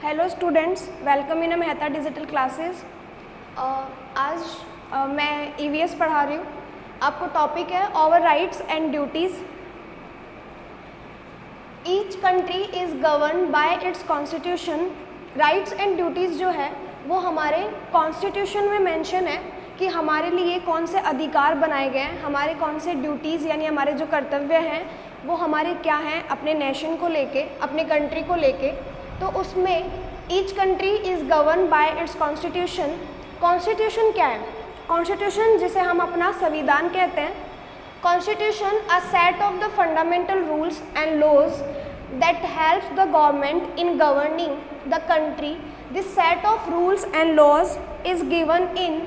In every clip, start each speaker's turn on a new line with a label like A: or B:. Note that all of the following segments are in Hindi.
A: Hello students, welcome in Mehta digital classes. आज मैं ईवीएस पढ़ा रही हूँ। आपको टॉपिक है our rights and duties. Each country is govern by its constitution. Rights and duties जो है वो हमारे कॉन्स्टिट्यूशन में मेंशन है कि हमारे लिए कौन से अधिकार बनाए गए हैं, हमारे कौन से ड्यूटीज़ यानी हमारे जो कर्तव्य हैं वो हमारे क्या हैं अपने नेशन को लेके, अपने कंट्री को लेके। तो उसमें each country is govern by its constitution. Constitution क्या है? कॉन्स्टिट्यूशन जिसे हम अपना संविधान कहते हैं। Constitution a set of the fundamental rules and laws that helps the government in governing the country. This set of rules and laws is given in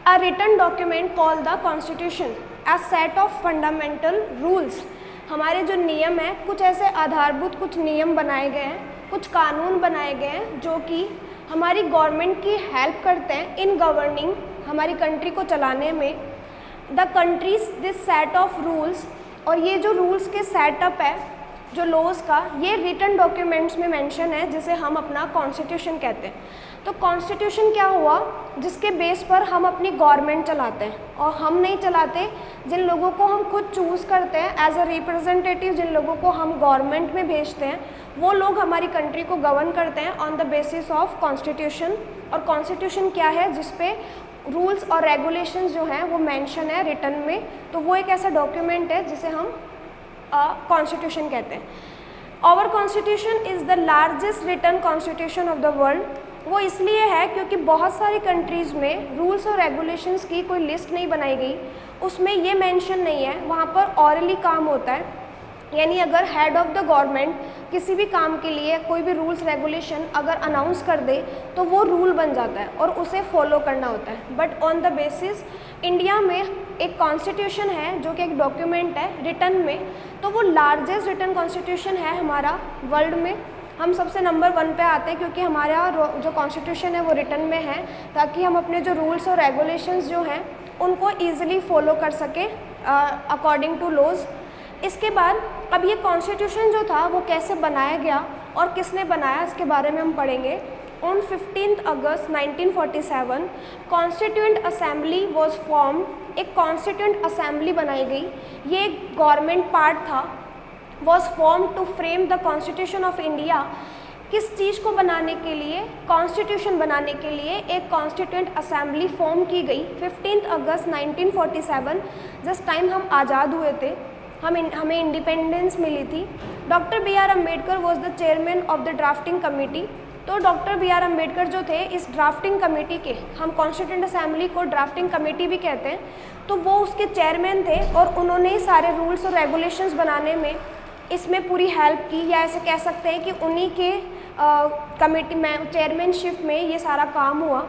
A: a written document called the constitution. A set of fundamental rules, हमारे जो नियम हैं, कुछ ऐसे आधारभूत कुछ नियम बनाए गए हैं, कुछ कानून बनाए गए हैं जो कि हमारी गवर्नमेंट की हेल्प करते हैं इन गवर्निंग, हमारी कंट्री को चलाने में। The countries this set of rules, और ये जो रूल्स के सेटअप है, जो लॉज का, ये रिटन डॉक्यूमेंट्स में मेंशन है जिसे हम अपना कॉन्स्टिट्यूशन कहते हैं। तो कॉन्स्टिट्यूशन क्या हुआ? जिसके बेस पर हम अपनी गवर्नमेंट चलाते हैं, और हम नहीं चलाते, जिन लोगों को हम खुद चूज़ करते हैं एज अ रिप्रेजेंटेटिव, जिन लोगों को हम गवर्नमेंट में भेजते हैं, वो लोग हमारी कंट्री को गवर्न करते हैं on the basis of constitution. और कॉन्स्टिट्यूशन क्या है? जिसपे रूल्स और रेगुलेशंस जो हैं वो मेंशन है रिटन में। तो वो एक ऐसा डॉक्यूमेंट है जिसे हम कॉन्स्टिट्यूशन कहते हैं। Our constitution is the largest written constitution of the world. वो इसलिए है क्योंकि बहुत सारी कंट्रीज़ में रूल्स और रेगुलेशंस की कोई लिस्ट नहीं बनाई गई, उसमें ये मेंशन नहीं है। वहाँ पर ऑरली काम होता है, यानी अगर हेड ऑफ द गवर्नमेंट किसी भी काम के लिए कोई भी रूल्स रेगुलेशन अगर अनाउंस कर दे तो वो रूल बन जाता है और उसे फॉलो करना होता है। But on the basis India में एक कॉन्स्टिट्यूशन है जो कि एक डॉक्यूमेंट है रिटन में, तो वो लार्जेस्ट रिटन कॉन्स्टिट्यूशन है हमारा वर्ल्ड में। हम सबसे नंबर 1 पे आते हैं क्योंकि हमारा जो कॉन्स्टिट्यूशन है वो रिटन में है, ताकि हम अपने जो रूल्स और रेगुलेशंस जो हैं उनको ईजिली फॉलो कर सकें अकॉर्डिंग टू लॉज। इसके बाद अब ये कॉन्स्टिट्यूशन जो था वो कैसे बनाया गया और किसने बनाया, इसके बारे में हम पढ़ेंगे। On 15 August 1947 constituent assembly was formed. एक कॉन्स्टिट्यूएंट असेंबली बनाई गई, ये एक गवर्नमेंट पार्ट था। Was form to frame the constitution of India. किस चीज़ को बनाने के लिए? कॉन्स्टिट्यूशन बनाने के लिए एक कॉन्स्टिट्यूएंट असेंबली फॉर्म की गई 15 अगस्त 1947, जिस टाइम हम आज़ाद हुए थे, हमें इंडिपेंडेंस मिली थी। Doctor B R Ambedkar was the chairman of the drafting committee. तो डॉक्टर बी आर अम्बेडकर जो थे इस ड्राफ्टिंग कमेटी के, हम कॉन्स्टिट्यूएंट असेंबली को ड्राफ्टिंग कमेटी भी कहते हैं, तो वो उसके चेयरमैन थे और उन्होंने ही सारे रूल्स और रेगुलेशंस बनाने में इसमें पूरी हेल्प की, या ऐसे कह सकते हैं कि उन्हीं के कमेटी में चेयरमैनशिप में ये सारा काम हुआ।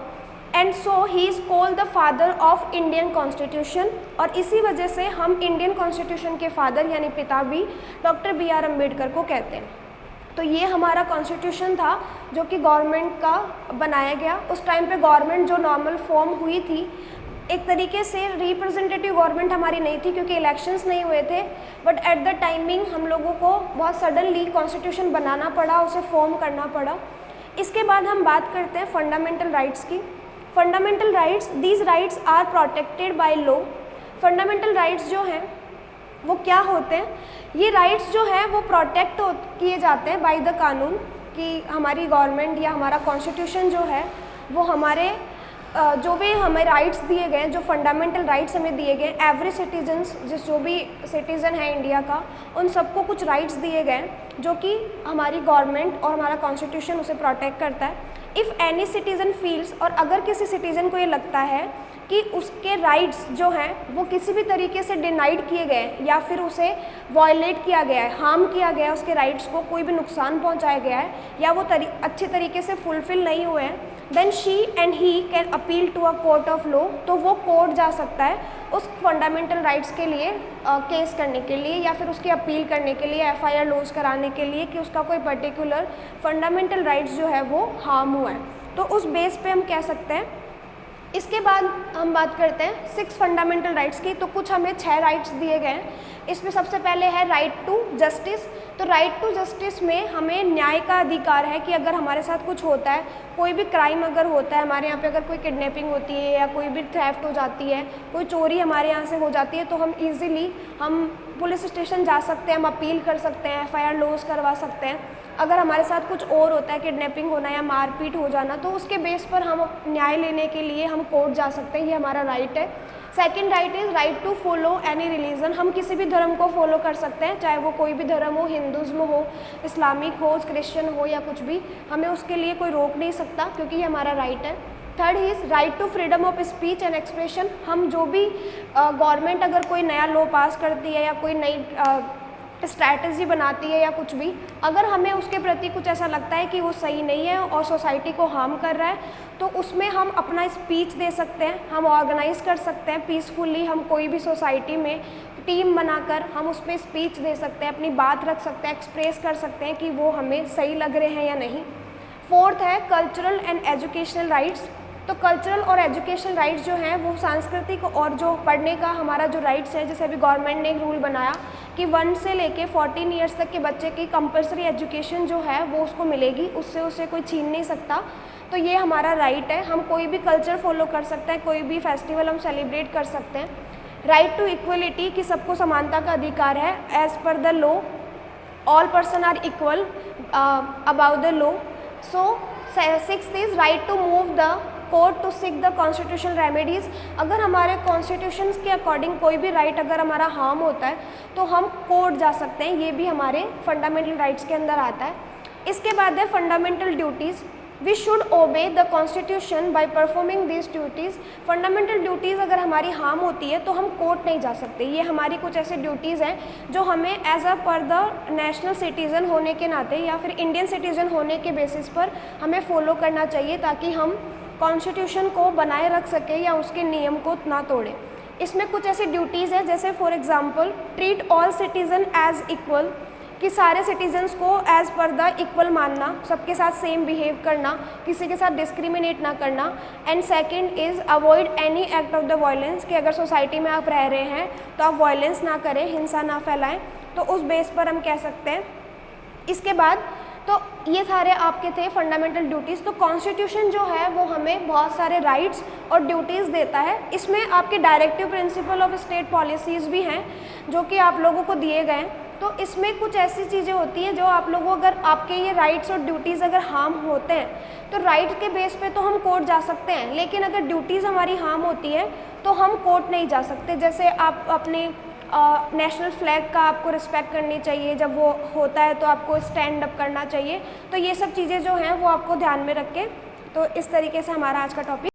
A: And so he is called the father of Indian constitution. और इसी वजह से हम इंडियन कॉन्स्टिट्यूशन के फादर यानी पिता भी डॉक्टर बी आर अम्बेडकर को कहते हैं। तो ये हमारा कॉन्स्टिट्यूशन था जो कि गवर्नमेंट का बनाया गया। उस टाइम पे गवर्नमेंट जो नॉर्मल फॉर्म हुई थी, एक तरीके से रिप्रेजेंटेटिव गवर्नमेंट हमारी नहीं थी क्योंकि इलेक्शंस नहीं हुए थे, बट एट द टाइमिंग हम लोगों को बहुत सडनली कॉन्स्टिट्यूशन बनाना पड़ा, उसे फॉर्म करना पड़ा। इसके बाद हम बात करते हैं फंडामेंटल राइट्स की। Fundamental rights, these rights are protected by law. Fundamental rights जो हैं वो क्या होते हैं? ये राइट्स जो हैं वो प्रोटेक्ट किए जाते हैं बाय द कानून, कि हमारी गवर्नमेंट या हमारा कॉन्स्टिट्यूशन जो है वो हमारे जो भी हमें राइट्स दिए गए हैं, जो फंडामेंटल राइट्स हमें दिए गए, एवरी सिटीजन्स, जो भी सिटीज़न है इंडिया का, उन सबको कुछ राइट्स दिए गए जो कि हमारी गवर्नमेंट और हमारा कॉन्स्टिट्यूशन उसे प्रोटेक्ट करता है। इफ़ एनी सिटीज़न फील्स, और अगर किसी सिटीज़न को ये लगता है कि उसके राइट्स जो हैं वो किसी भी तरीके से डिनाइड किए गए या फिर उसे वायलेट किया गया है, हार्म किया गया है, उसके राइट्स को कोई भी नुकसान पहुंचाया गया है या वो अच्छे तरीके से फुलफ़िल नहीं हुए हैं, then she and he can appeal to a court of law. तो वो कोर्ट जा सकता है उस फंडामेंटल राइट्स के लिए केस करने के लिए या फिर उसकी अपील करने के लिए, FIR लॉज कराने के लिए कि उसका कोई पर्टिकुलर फंडामेंटल राइट्स जो है वो हार्म हुआ है। तो उस बेस पे हम कह सकते हैं इसके बाद हम बात करते हैं 6 फंडामेंटल राइट्स की। तो कुछ हमें 6 राइट्स दिए गए हैं। इसमें सबसे पहले है राइट टू जस्टिस। तो राइट टू जस्टिस में हमें न्याय का अधिकार है कि अगर हमारे साथ कुछ होता है, कोई भी क्राइम अगर होता है हमारे यहाँ पे, अगर कोई किडनैपिंग होती है या कोई भी थेफ्ट हो जाती है, कोई चोरी हमारे यहाँ से हो जाती है, तो हम इजीली हम पुलिस स्टेशन जा सकते हैं, हम अपील कर सकते हैं, FIR लॉज करवा सकते हैं। अगर हमारे साथ कुछ और होता है, किडनैपिंग होना या मारपीट हो जाना, तो उसके बेस पर हम न्याय लेने के लिए हम कोर्ट जा सकते हैं, ये हमारा राइट है। Second right is right to follow any religion. हम किसी भी धर्म को फॉलो कर सकते हैं, चाहे वो कोई भी धर्म हो, हिंदुज़्म हो, इस्लामिक हो, क्रिश्चियन हो या कुछ भी, हमें उसके लिए कोई रोक नहीं सकता, क्योंकि ये हमारा राइट है। Third is right to freedom of speech and expression. हम जो भी गवर्नमेंट अगर कोई नया लॉ पास करती है या कोई नई स्ट्रैटेजी बनाती है या कुछ भी, अगर हमें उसके प्रति कुछ ऐसा लगता है कि वो सही नहीं है और सोसाइटी को हार्म कर रहा है, तो उसमें हम अपना स्पीच दे सकते हैं, हम ऑर्गेनाइज कर सकते हैं पीसफुली। हम कोई भी सोसाइटी में टीम बनाकर हम उसमें स्पीच दे सकते हैं, अपनी बात रख सकते हैं, एक्सप्रेस कर सकते हैं कि वो हमें सही लग रहे हैं या नहीं। फोर्थ है कल्चरल एंड एजुकेशनल राइट्स। तो कल्चरल और एजुकेशनल राइट्स जो हैं वो सांस्कृतिक और जो पढ़ने का हमारा जो राइट्स है, जैसे अभी गवर्नमेंट ने एक रूल बनाया कि 1 से लेके 14 ईयर्स तक के बच्चे की कंपलसरी एजुकेशन जो है वो उसको मिलेगी, उससे उसे कोई छीन नहीं सकता। तो ये हमारा राइट है, हम कोई भी कल्चर फॉलो कर सकते हैं, कोई भी फेस्टिवल हम सेलिब्रेट कर सकते हैं। राइट टू इक्वलिटी, कि सबको समानता का अधिकार है, as per the law all person are equal about the law. So 6th is right to move the court to seek the constitutional remedies. अगर हमारे कॉन्स्टिट्यूशन के अकॉर्डिंग कोई भी राइट अगर हमारा हार्म होता है तो हम कोर्ट जा सकते हैं, ये भी हमारे फंडामेंटल राइट्स के अंदर आता है। इसके बाद है fundamental duties. We should obey the constitution by performing this duties. Fundamental duties अगर हमारी हार्म होती है तो हम कोर्ट नहीं जा सकते। ये हमारी कुछ ऐसे ड्यूटीज़ हैं जो हमें एज अ पर द नेशनल सिटीज़न होने के नाते या फिर इंडियन सिटीज़न होने के बेसिस पर हमें फॉलो करना चाहिए, ताकि हम कॉन्स्टिट्यूशन को बनाए रख सके या उसके नियम को ना तोड़े। इसमें कुछ ऐसी ड्यूटीज़ हैं, जैसे for example treat all citizen as equal, कि सारे सिटीजन्स को एज़ पर द इक्वल मानना, सबके साथ सेम बिहेव करना, किसी के साथ डिस्क्रिमिनेट ना करना। And second is avoid any act of the violence, कि अगर सोसाइटी में आप रह रहे हैं तो आप वायलेंस ना करें, हिंसा ना फैलाएं, तो उस बेस पर हम कह सकते हैं। इसके बाद तो ये सारे आपके थे फंडामेंटल ड्यूटीज़। तो कॉन्स्टिट्यूशन जो है वो हमें बहुत सारे राइट्स और ड्यूटीज़ देता है। इसमें आपके directive principle of state policies भी हैं जो कि आप लोगों को दिए गए हैं। तो इसमें कुछ ऐसी चीज़ें होती हैं जो आप लोगों, अगर आपके ये राइट्स और ड्यूटीज़ अगर हार्म होते हैं तो राइट के बेस पे तो हम कोर्ट जा सकते हैं, लेकिन अगर ड्यूटीज़ हमारी हार्म होती है तो हम कोर्ट नहीं जा सकते। जैसे आप अपने नेशनल फ्लैग का आपको रिस्पेक्ट करनी चाहिए, जब वो होता है तो आपको स्टैंड अप करना चाहिए। तो ये सब चीज़ें जो हैं वो आपको ध्यान में रख के, तो इस तरीके से हमारा आज का टॉपिक